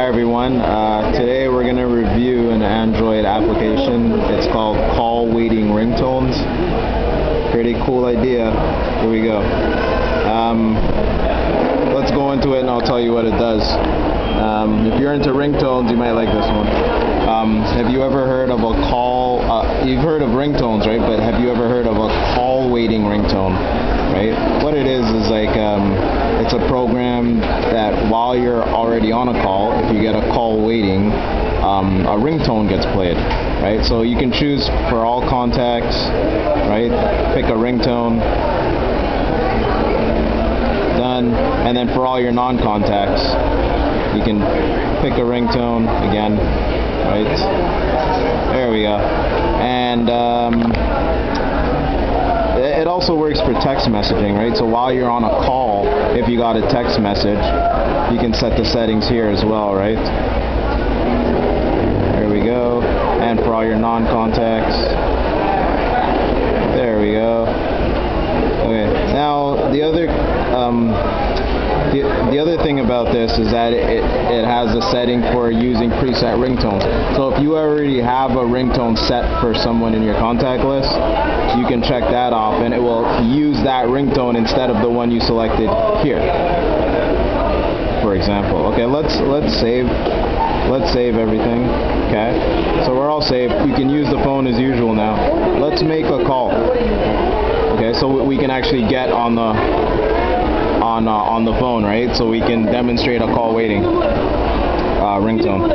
Hi everyone, today we're going to review an Android application. It's called Call Waiting Ringtones. Pretty cool idea. Here we go. Let's go into it and I'll tell you what it does. If you're into ringtones, you might like this one. Have you ever heard of a call, you've heard of ringtones, right? But have you ever heard of a call waiting ringtone, right? What it is like, it's a program that while you're already on a call, if you get a call waiting, a ringtone gets played, right? So you can choose for all contacts, right? Pick a ringtone, done, and then for all your non-contacts, you can pick a ringtone again, right? There we go. And it also works for text messaging, right? So while you're on a call, if you got a text message, you can set the settings here as well, right? There we go. And for all your non-contacts, there we go. Okay. Now the other thing about this is that it has a setting for using preset ringtones. So if you already have a ringtone set for someone in your contact list, you can check that off and it will use that ringtone instead of the one you selected here, for example. Okay, let's save everything. Okay, so we're all saved. We can use the phone as usual now. Let's make a call. Okay, so we can actually get on the phone, right? So we can demonstrate a call waiting ringtone.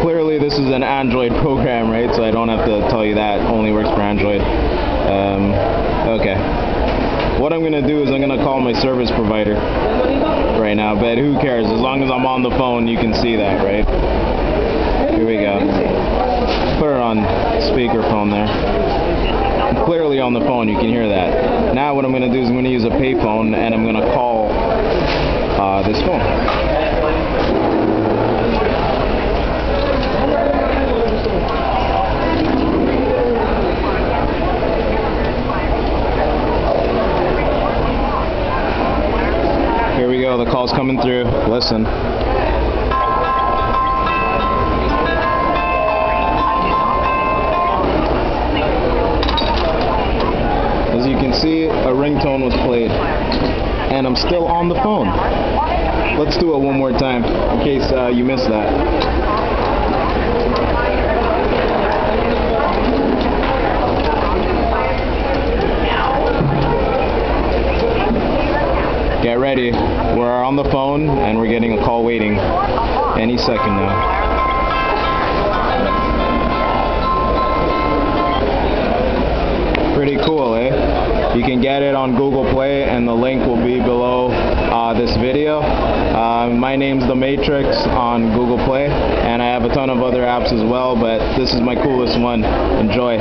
Clearly this is an Android program, right? So I don't have to tell you that. Only works for Android. Okay. What I'm going to do is I'm going to call my service provider right now, but who cares? As long as I'm on the phone, you can see that, right? Here we go. Put her on speakerphone there. I'm clearly on the phone, you can hear that. Now what I'm going to do is I'm going to use a payphone and I'm going to call this phone. Here we go, the call's coming through. Listen. As you can see, a ringtone was played, and I'm still on the phone. Let's do it one more time, in case you missed that. Get ready. We're on the phone, and we're getting a call waiting any second now. Pretty cool, eh? You can get it on Google Play, and the link will be below this video. My name's The Matrix on Google Play, and I have a ton of other apps as well, but this is my coolest one. Enjoy.